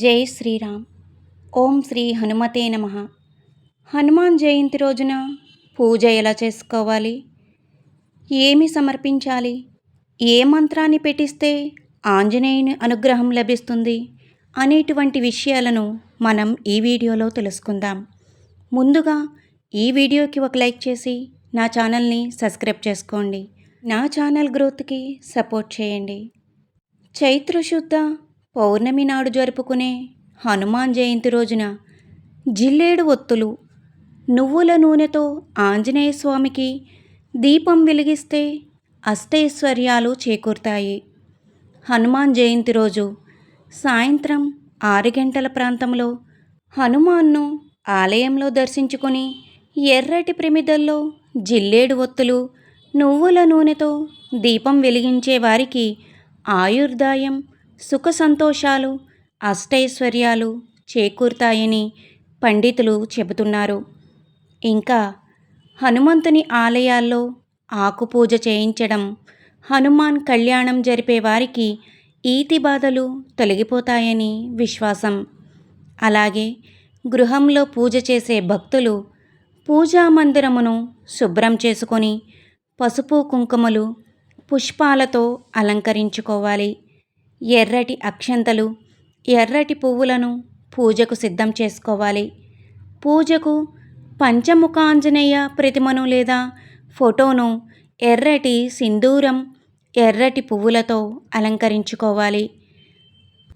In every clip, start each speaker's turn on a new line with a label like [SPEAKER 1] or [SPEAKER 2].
[SPEAKER 1] జై శ్రీరామ్. ఓం శ్రీ హనుమతే నమః. హనుమాన్ జయంతి రోజున పూజ ఎలా చేసుకోవాలి, ఏమి సమర్పించాలి, ఏ మంత్రాన్ని పెట్టిస్తే ఆంజనేయుని అనుగ్రహం లభిస్తుంది అనేటువంటి విషయాలను మనం ఈ వీడియోలో తెలుసుకుందాం. ముందుగా ఈ వీడియోకి ఒక లైక్ చేసి నా ఛానల్ని సబ్స్క్రైబ్ చేసుకోండి. నా ఛానల్ గ్రోత్కి సపోర్ట్ చేయండి. చైత్రశుద్ధ పౌర్ణమి నాడు జరుపుకునే హనుమాన్ జయంతి రోజున జిల్లేడు ఒత్తులు, నువ్వుల నూనెతో ఆంజనేయ స్వామికి దీపం వెలిగిస్తే అష్టైశ్వర్యాలు చేకూరుతాయి. హనుమాన్ జయంతి రోజు సాయంత్రం 6 గంటల ప్రాంతంలో హనుమాన్ను ఆలయంలో దర్శించుకొని ఎర్రటి ప్రమిదల్లో జిల్లేడు ఒత్తులు, నువ్వుల నూనెతో దీపం వెలిగించే వారికి ఆయుర్దాయం, సుఖ సంతోషాలు, అష్టైశ్వర్యాలు చేకూరుతాయని పండితులు చెబుతున్నారు. ఇంకా హనుమంతుని ఆలయాల్లో ఆకుపూజ చేయించడం, హనుమాన్ కళ్యాణం జరిపే వారికి ఈతి బాధలు తొలగిపోతాయని విశ్వాసం. అలాగే గృహంలో పూజ చేసే భక్తులు పూజా మందిరమును శుభ్రం చేసుకొని పసుపు కుంకుమలు పుష్పాలతో అలంకరించుకోవాలి. ఎర్రటి అక్షంతలు, ఎర్రటి పువ్వులను పూజకు సిద్ధం చేసుకోవాలి. పూజకు పంచముఖాంజనేయ ప్రతిమను లేదా ఫోటోను ఎర్రటి సింధూరం, ఎర్రటి పువ్వులతో అలంకరించుకోవాలి.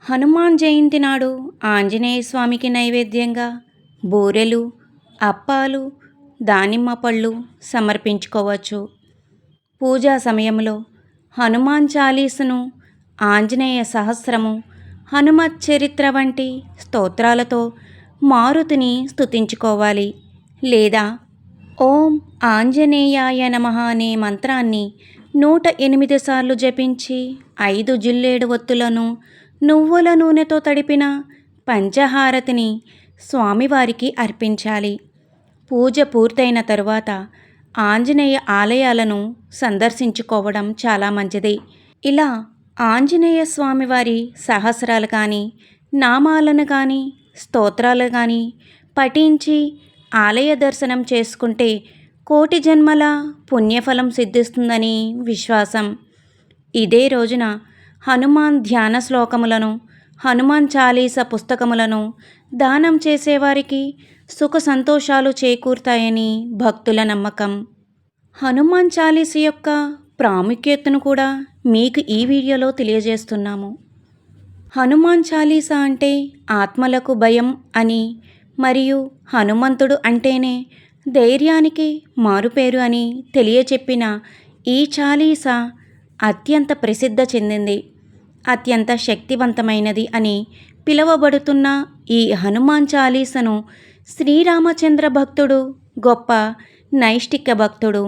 [SPEAKER 1] హనుమాన్ జయంతి నాడు ఆంజనేయ స్వామికి నైవేద్యంగా బూరెలు, అప్పాలు, దానిమ్మ పళ్ళు సమర్పించుకోవచ్చు. పూజా సమయంలో హనుమాన్ చాలీసును, ఆంజనేయ సహస్రము, హనుమత్ చరిత్ర వంటి స్తోత్రాలతో మారుతిని స్తుతించుకోవాలి. లేదా ఓం ఆంజనేయాయ నమః అనే మంత్రాన్ని 108 సార్లు జపించి 5 జిల్లేడు ఒత్తులను నువ్వుల నూనెతో తడిపిన పంచహారతిని స్వామివారికి అర్పించాలి. పూజ పూర్తయిన తరువాత ఆంజనేయ ఆలయాలను సందర్శించుకోవడం చాలా మంచిది. ఇలా ఆంజనేయ స్వామివారి సహస్రాలు కానీ, నామాలను కానీ, స్తోత్రాలు కానీ పఠించి ఆలయ దర్శనం చేసుకుంటే కోటి జన్మల పుణ్యఫలం సిద్ధిస్తుందని విశ్వాసం. ఇదే రోజున హనుమాన్ ధ్యాన శ్లోకములను, హనుమాన్ చాలీస పుస్తకములను దానం చేసేవారికి సుఖ సంతోషాలు చేకూరుతాయని భక్తుల నమ్మకం. హనుమాన్ చాలీస యొక్క ప్రాముఖ్యతను కూడా మీకు ఈ వీడియోలో తెలియజేస్తున్నాము. హనుమాన్ చాలీసా అంటే ఆత్మలకు భయం అని, మరియు హనుమంతుడు అంటేనే ధైర్యానికి మారుపేరు అని తెలియచెప్పిన ఈ చాలీసా అత్యంత ప్రసిద్ధ చెందింది. అత్యంత శక్తివంతమైనది అని పిలువబడుతున్న ఈ హనుమాన్ చాలీసను శ్రీరామచంద్ర భక్తుడు, గొప్ప నైష్ఠిక భక్తుడు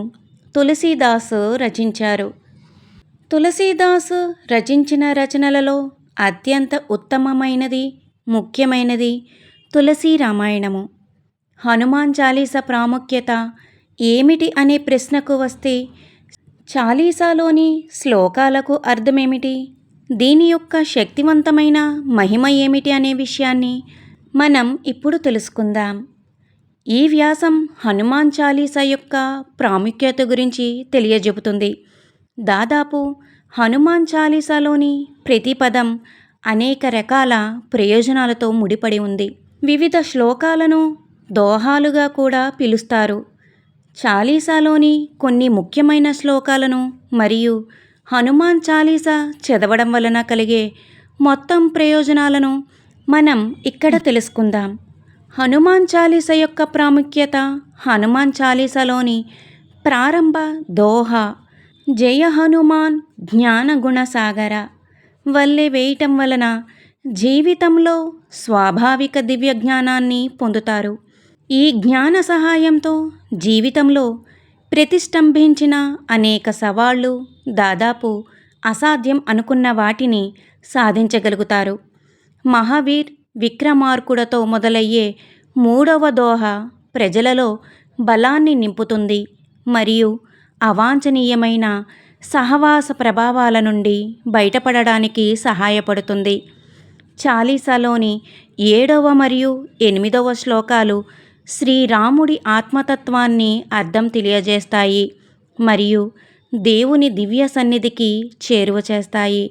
[SPEAKER 1] తులసీదాసు రచించారు. తులసీదాసు రచించిన రచనలలో అత్యంత ఉత్తమమైనది, ముఖ్యమైనది తులసీ రామాయణము. హనుమాన్ చాలీస ప్రాముఖ్యత ఏమిటి అనే ప్రశ్నకు వస్తే, చాలీసాలోని శ్లోకాలకు అర్థమేమిటి, దీని యొక్క శక్తివంతమైన మహిమ ఏమిటి అనే విషయాన్ని మనం ఇప్పుడు తెలుసుకుందాం. ఈ వ్యాసం హనుమాన్ చాలీసా యొక్క ప్రాముఖ్యత గురించి తెలియజెబుతుంది. దాదాపు హనుమాన్ చాలీసాలోని ప్రతి పదం అనేక రకాల ప్రయోజనాలతో ముడిపడి ఉంది. వివిధ శ్లోకాలను దోహాలుగా కూడా పిలుస్తారు. చాలీసాలోని కొన్ని ముఖ్యమైన శ్లోకాలను మరియు హనుమాన్ చాలీసా చదవడం వలన కలిగే మొత్తం ప్రయోజనాలను మనం ఇక్కడ తెలుసుకుందాం. హనుమాన్ చాలీసా యొక్క ప్రాముఖ్యత. హనుమాన్ చాలీసాలోని ప్రారంభ దోహా జయ హనుమాన్ జ్ఞాన గుణ సాగర వల్లే వేయటం వలన జీవితంలో స్వాభావిక దివ్య జ్ఞానాన్ని పొందుతారు. ఈ జ్ఞాన సహాయంతో జీవితంలో ప్రతిష్టంభించిన అనేక సవాళ్లు, దాదాపు అసాధ్యం అనుకున్న వాటిని సాధించగలుగుతారు. మహావీర్ విక్రమార్కుడతో మొదలయ్యే 3వ దోహ ప్రజలలో బలాన్ని నింపుతుంది మరియు అవాంఛనీయమైన సహవాస ప్రభావాల నుండి బయటపడడానికి సహాయపడుతుంది. చాలీసాలోని 7వ మరియు 8వ శ్లోకాలు శ్రీరాముడి ఆత్మతత్వాన్ని అర్థం తెలియజేస్తాయి మరియు దేవుని దివ్య సన్నిధికి చేరువ చేస్తాయి.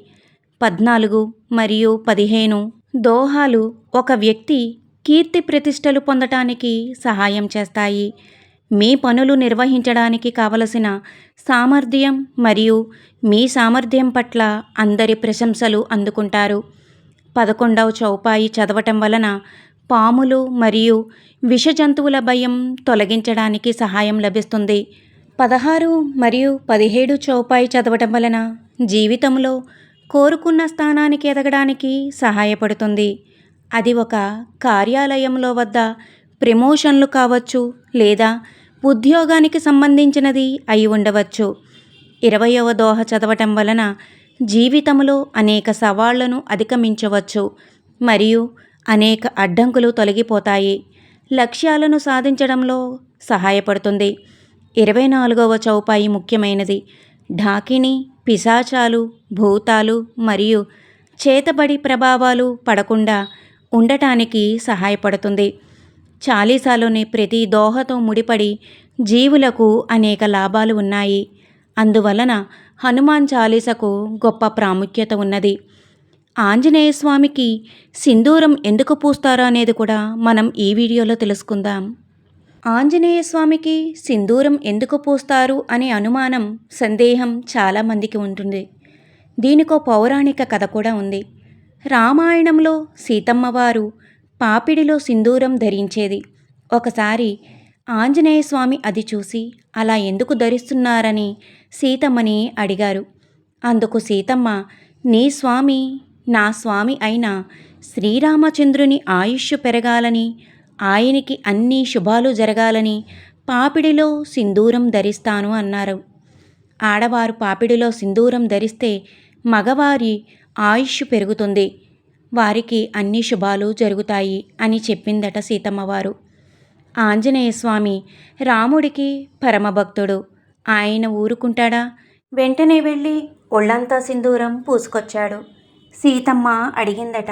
[SPEAKER 1] 14 మరియు 15 దోహాలు ఒక వ్యక్తి కీర్తి ప్రతిష్టలు పొందటానికి సహాయం చేస్తాయి. మీ పనులు నిర్వహించడానికి కావలసిన సామర్థ్యం మరియు మీ సామర్థ్యం పట్ల అందరి ప్రశంసలు అందుకుంటారు. 11వ చౌపాయి చదవటం వలన పాములు మరియు విష జంతువుల భయం తొలగించడానికి సహాయం లభిస్తుంది. 16 మరియు 17 చౌపాయి చదవటం వలన జీవితంలో కోరుకున్న స్థానానికి ఎదగడానికి సహాయపడుతుంది. అది ఒక కార్యాలయంలో వద్ద ప్రమోషన్లు కావచ్చు లేదా ఉద్యోగానికి సంబంధించినది అయి ఉండవచ్చు. 20వ దోహ చదవటం వలన జీవితంలో అనేక సవాళ్లను అధిగమించవచ్చు మరియు అనేక అడ్డంకులు తొలగిపోతాయి. లక్ష్యాలను సాధించడంలో సహాయపడుతుంది. 24వ చౌపాయి ముఖ్యమైనది. ఢాకిని, పిశాచాలు, భూతాలు మరియు చేతబడి ప్రభావాలు పడకుండా ఉండటానికి సహాయపడుతుంది. చాలీసాలోని ప్రతి దోహతో ముడిపడి జీవులకు అనేక లాభాలు ఉన్నాయి. అందువలన హనుమాన్ చాలీసకు గొప్ప ప్రాముఖ్యత ఉన్నది. ఆంజనేయ స్వామికి సింధూరం ఎందుకు పూస్తారో అనేది కూడా మనం ఈ వీడియోలో తెలుసుకుందాం. ఆంజనేయ స్వామికి సింధూరం ఎందుకు పూస్తారు అనే అనుమానం, సందేహం చాలామందికి ఉంటుంది. దీనికో పౌరాణిక కథ కూడా ఉంది. రామాయణంలో సీతమ్మవారు పాపిడిలో సింధూరం ధరించేది. ఒకసారి ఆంజనేయ స్వామి అది చూసి అలా ఎందుకు ధరిస్తున్నారని సీతమ్మని అడిగారు. అందుకు సీతమ్మ, నీ స్వామి నా స్వామి అయిన శ్రీరామచంద్రుని ఆయుష్ పెరగాలని, ఆయనకి అన్ని శుభాలు జరగాలని పాపిడిలో సింధూరం ధరిస్తాను అన్నారు. ఆడవారు పాపిడిలో సింధూరం ధరిస్తే మగవారి ఆయుష్ పెరుగుతుంది, వారికి అన్ని శుభాలు జరుగుతాయి అని చెప్పిందట సీతమ్మవారు. ఆంజనేయ స్వామి రాముడికి పరమభక్తుడు. ఆయన ఊరుకుంటాడా? వెంటనే వెళ్ళి ఒళ్ళంతా సింధూరం పూసుకొచ్చాడు. సీతమ్మ అడిగిందట,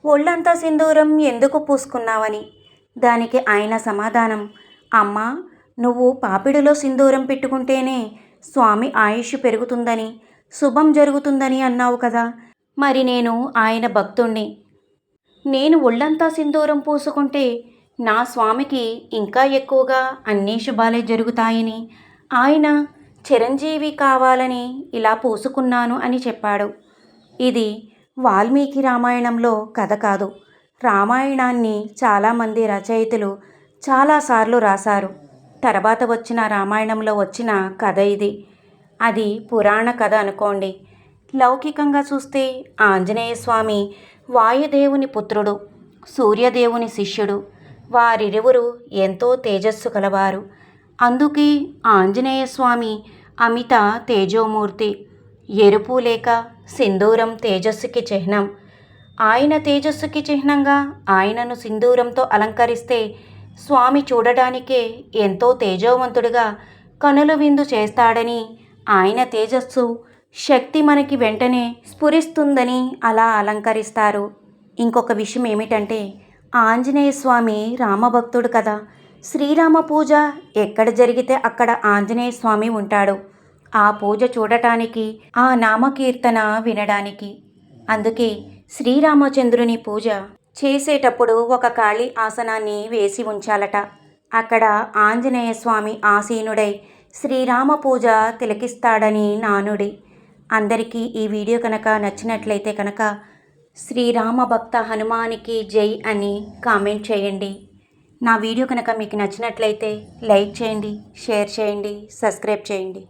[SPEAKER 1] ఒళ్ళంతా సింధూరం ఎందుకు పూసుకున్నావని. దానికి ఆయన సమాధానం, అమ్మా, నువ్వు పాపిడిలో సింధూరం పెట్టుకుంటేనే స్వామి ఆయుష్ పెరుగుతుందని, శుభం జరుగుతుందని అన్నావు కదా. మరి నేను ఆయన భక్తుణ్ణి. నేను ఒళ్ళంతా సింధూరం పూసుకుంటే నా స్వామికి ఇంకా ఎక్కువగా అన్ని శుభాలే జరుగుతాయని, ఆయన చిరంజీవి కావాలని ఇలా పూసుకున్నాను అని చెప్పాడు. ఇది వాల్మీకి రామాయణంలో కథ కాదు. రామాయణాన్ని చాలామంది రచయితలు చాలాసార్లు రాశారు. తర్వాత వచ్చిన రామాయణంలో వచ్చిన కథ ఇది. అది పురాణ కథ అనుకోండి. లౌకికంగా చూస్తే ఆంజనేయ స్వామి వాయుదేవుని పుత్రుడు, సూర్యదేవుని శిష్యుడు. వారిరువురు ఎంతో తేజస్సు కలవారు. అందుకే ఆంజనేయ స్వామి అమిత తేజోమూర్తి. ఎరుపు లేక సింధూరం తేజస్సుకి చిహ్నం. ఆయన తేజస్సుకి చిహ్నంగా ఆయనను సింధూరంతో అలంకరిస్తే స్వామి చూడడానికే ఎంతో తేజోవంతుడిగా కనుల విందు చేస్తాడని, ఆయన తేజస్సు శక్తి మనకి వెంటనే స్ఫురిస్తుందని అలా అలంకరిస్తారు. ఇంకొక విషయం ఏమిటంటే, ఆంజనేయ స్వామి రామభక్తుడు కదా. శ్రీరామ పూజ ఎక్కడ జరిగితే అక్కడ ఆంజనేయ స్వామి ఉంటాడు. ఆ పూజ చూడటానికి, ఆ నామకీర్తన వినడానికి. అందుకే శ్రీరామచంద్రుని పూజ చేసేటప్పుడు ఒక ఖాళీ ఆసనాన్ని వేసి ఉంచాలట. అక్కడ ఆంజనేయ స్వామి ఆసీనుడై శ్రీరామ పూజ తిలకిస్తాడని నానుడి. అందరికీ ఈ వీడియో కనుక నచ్చినట్లయితే కనుక శ్రీరామ భక్త హనుమానికి జై అని కామెంట్ చేయండి. నా వీడియో కనుక మీకు నచ్చినట్లయితే లైక్ చేయండి, షేర్ చేయండి, సబ్స్క్రైబ్ చేయండి.